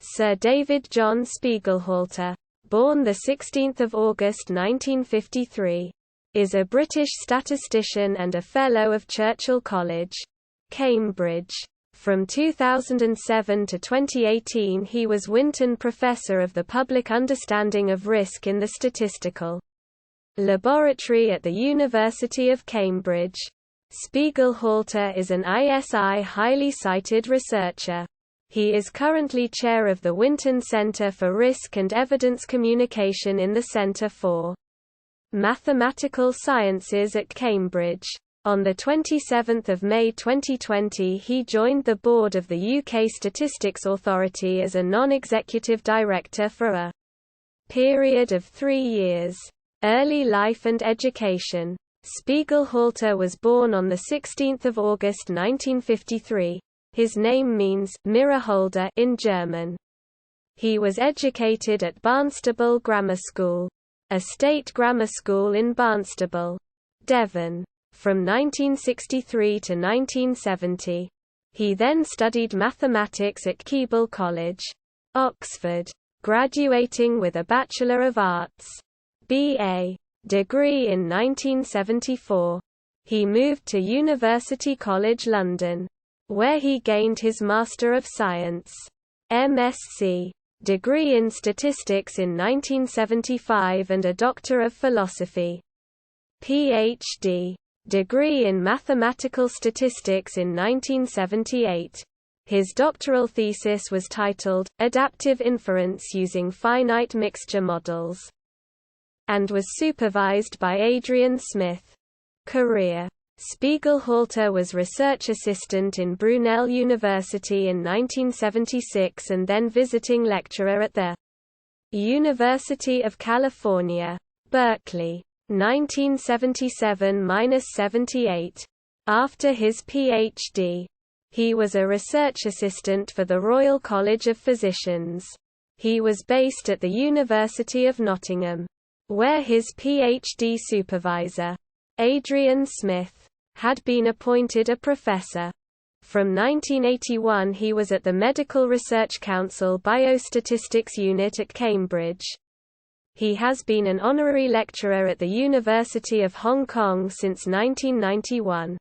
Sir David John Spiegelhalter, born 16 August 1953, is a British statistician and a Fellow of Churchill College, Cambridge. From 2007 to 2018 he was Winton Professor of the Public Understanding of Risk in the Statistical Laboratory at the University of Cambridge. Spiegelhalter is an ISI highly cited researcher. He is currently chair of the Winton Centre for Risk and Evidence Communication in the Centre for Mathematical Sciences at Cambridge. On 27 May 2020 he joined the board of the UK Statistics Authority as a non-executive director for a period of 3 years. Early life and education. Spiegelhalter was born on 16 August 1953. His name means mirror holder in German. He was educated at Barnstaple Grammar School, a state grammar school in Barnstaple, Devon, from 1963 to 1970. He then studied mathematics at Keble College, Oxford, graduating with a Bachelor of Arts (BA) degree in 1974. He moved to University College London, where he gained his Master of Science (MSc) degree in statistics in 1975 and a Doctor of Philosophy (PhD) degree in mathematical statistics in 1978. His doctoral thesis was titled, Adaptive Inference Using Finite Mixture Models, and was supervised by Adrian Smith. Career. Spiegelhalter was research assistant in Brunel University in 1976 and then visiting lecturer at the University of California, Berkeley, 1977–78. After his Ph.D., he was a research assistant for the Royal College of Physicians. He was based at the University of Nottingham, where his Ph.D. supervisor, Adrian Smith, had been appointed a professor. From 1981 he was at the Medical Research Council Biostatistics Unit at Cambridge. He has been an honorary lecturer at the University of Hong Kong since 1991.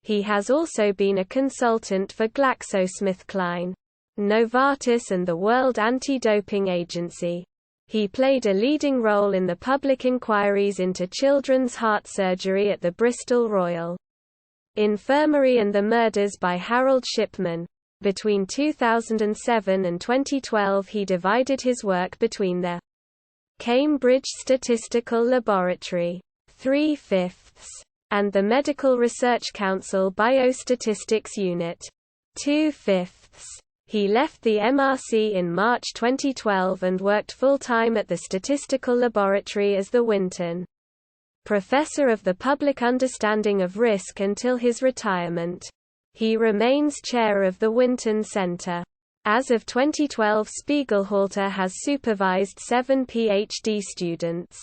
He has also been a consultant for GlaxoSmithKline, Novartis and the World Anti-Doping Agency. He played a leading role in the public inquiries into children's heart surgery at the Bristol Royal Infirmary and the murders by Harold Shipman. Between 2007 and 2012 he divided his work between the Cambridge Statistical Laboratory 3/5 and the Medical Research Council Biostatistics Unit 2/5. He left the MRC in March 2012 and worked full-time at the Statistical Laboratory as the Winton Professor of the Public Understanding of Risk until his retirement. He remains chair of the Winton Centre. As of 2012 Spiegelhalter has supervised 7 PhD students.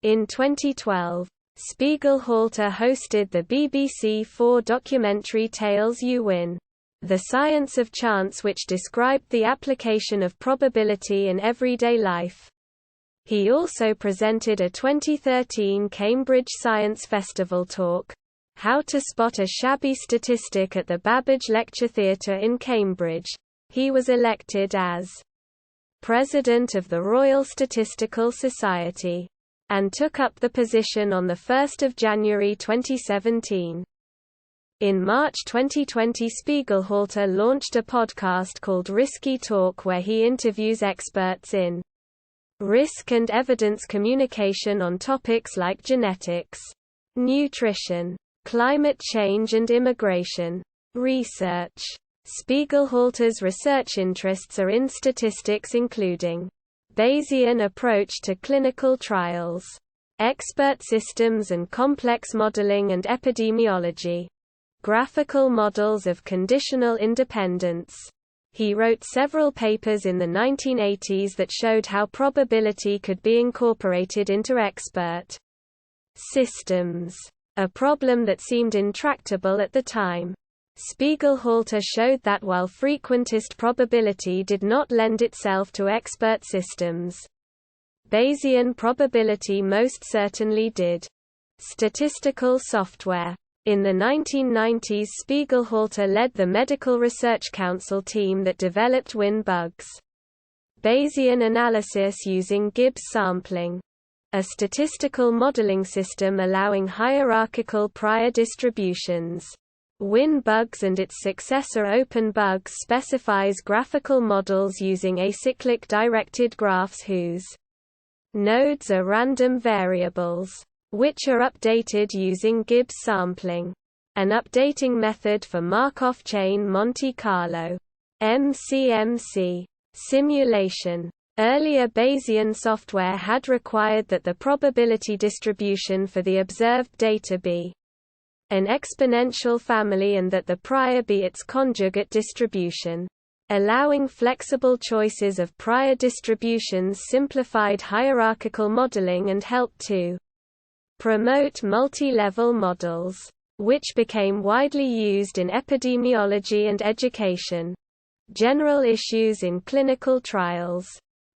In 2012, Spiegelhalter hosted the BBC 4 documentary Tales You Win, The Science of Chance, which described the application of probability in everyday life. He also presented a 2013 Cambridge Science Festival talk, How to Spot a Shabby Statistic, at the Babbage Lecture Theatre in Cambridge. He was elected as President of the Royal Statistical Society, and took up the position on 1 January 2017. In March 2020 Spiegelhalter launched a podcast called Risky Talk where he interviews experts in risk and evidence communication on topics like genetics, nutrition, climate change and immigration research. Spiegelhalter's research interests are in statistics including Bayesian approach to clinical trials, expert systems and complex modeling and epidemiology, graphical models of conditional independence. He wrote several papers in the 1980s that showed how probability could be incorporated into expert systems, a problem that seemed intractable at the time. Spiegelhalter showed that while frequentist probability did not lend itself to expert systems, Bayesian probability most certainly did. Statistical software. In the 1990s, Spiegelhalter led the Medical Research Council team that developed WinBugs. Bayesian analysis using Gibbs sampling, a statistical modeling system allowing hierarchical prior distributions. WinBugs and its successor OpenBugs specifies graphical models using acyclic directed graphs whose nodes are random variables, which are updated using Gibbs sampling, an updating method for Markov chain Monte Carlo (MCMC) simulation. Earlier Bayesian software had required that the probability distribution for the observed data be an exponential family and that the prior be its conjugate distribution. Allowing flexible choices of prior distributions simplified hierarchical modeling and helped to promote multi-level models, which became widely used in epidemiology and education. General issues in clinical trials,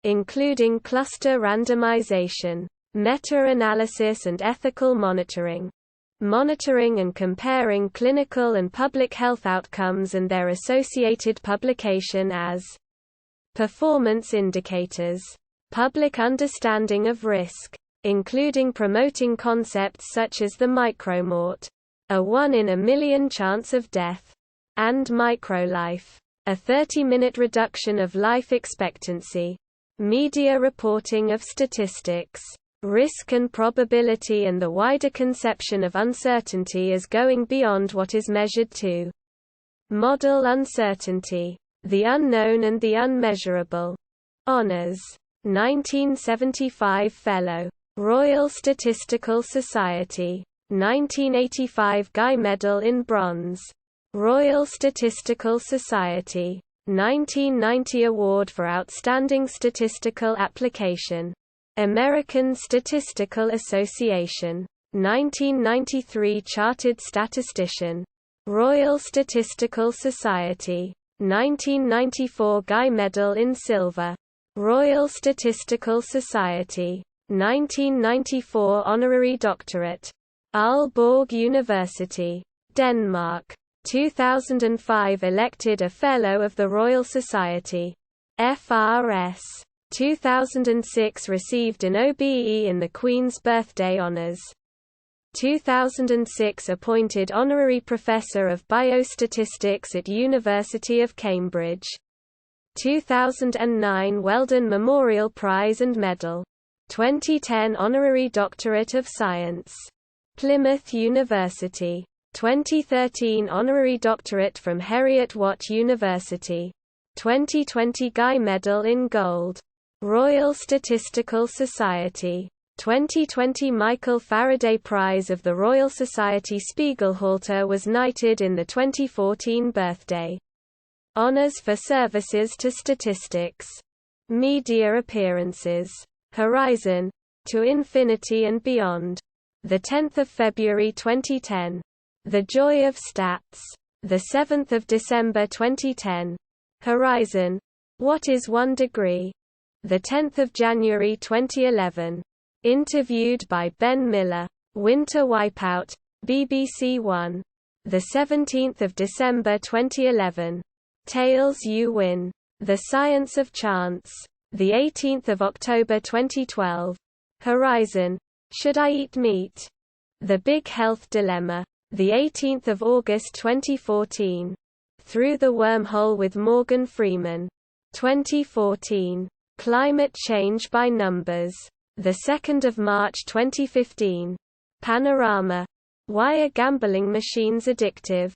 including cluster randomization, meta-analysis and ethical monitoring. Monitoring and comparing clinical and public health outcomes and their associated publication as performance indicators. Public understanding of risk, including promoting concepts such as the micromort, a 1 in a million chance of death, and microlife, a 30-minute reduction of life expectancy. Media reporting of statistics, risk and probability, and the wider conception of uncertainty as going beyond what is measured to model uncertainty, the unknown and the unmeasurable. Honors. 1975 Fellow, Royal Statistical Society. 1985 Guy Medal in Bronze, Royal Statistical Society. 1990 Award for Outstanding Statistical Application, American Statistical Association. 1993 Chartered Statistician, Royal Statistical Society. 1994 Guy Medal in Silver, Royal Statistical Society. 1994 Honorary Doctorate, Aalborg University, Denmark. 2005 elected a Fellow of the Royal Society. FRS. 2006 received an OBE in the Queen's Birthday Honours. 2006 appointed Honorary Professor of Biostatistics at University of Cambridge. 2009 Weldon Memorial Prize and Medal. 2010 Honorary Doctorate of Science, Plymouth University. 2013 Honorary Doctorate from Heriot-Watt University. 2020 Guy Medal in Gold, Royal Statistical Society. 2020 Michael Faraday Prize of the Royal Society. Spiegelhalter was knighted in the 2014 birthday honors for services to statistics. Media appearances. Horizon, To Infinity and Beyond, the 10th of February 2010. The Joy of Stats, the 7th of December 2010. Horizon, What is 1 degree? The 10th of January 2011. Interviewed by Ben Miller. Winter Wipeout, BBC One, the 17th of December 2011. Tails You Win, The Science of Chance, the 18th of October 2012. Horizon, Should I Eat Meat? The Big Health Dilemma, the 18th of August 2014. Through the Wormhole with Morgan Freeman, 2014. Climate Change by Numbers, the 2nd of March 2015. Panorama, Why Are Gambling Machines Addictive?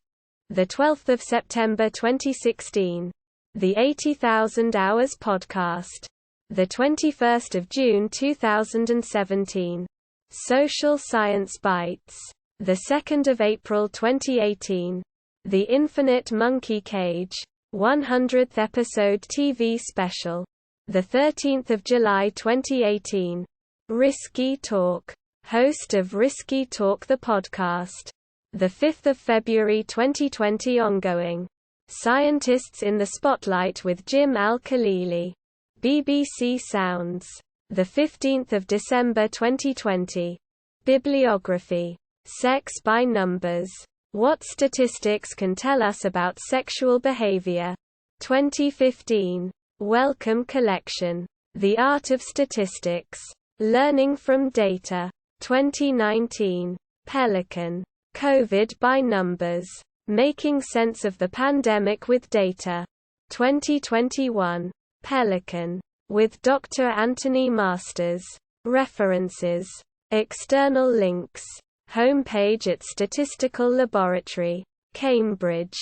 The 12th of September 2016. The 80,000 Hours Podcast, the 21st of June 2017. Social Science Bites, the 2nd of April 2018. The Infinite Monkey Cage, 100th episode TV special, the 13th of July 2018. Risky Talk, host of Risky Talk the podcast, 5 February 2020 ongoing. Scientists in the Spotlight with Jim Al-Khalili. BBC Sounds. 15 December 2020. Bibliography. Sex by Numbers. What Statistics Can Tell Us About Sexual Behavior. 2015. Wellcome Collection. The Art of Statistics. Learning from Data. 2019. Pelican. COVID by Numbers. Making Sense of the Pandemic with Data. 2021. Pelican. With Dr. Anthony Masters. References. External links. Homepage at Statistical Laboratory. Cambridge.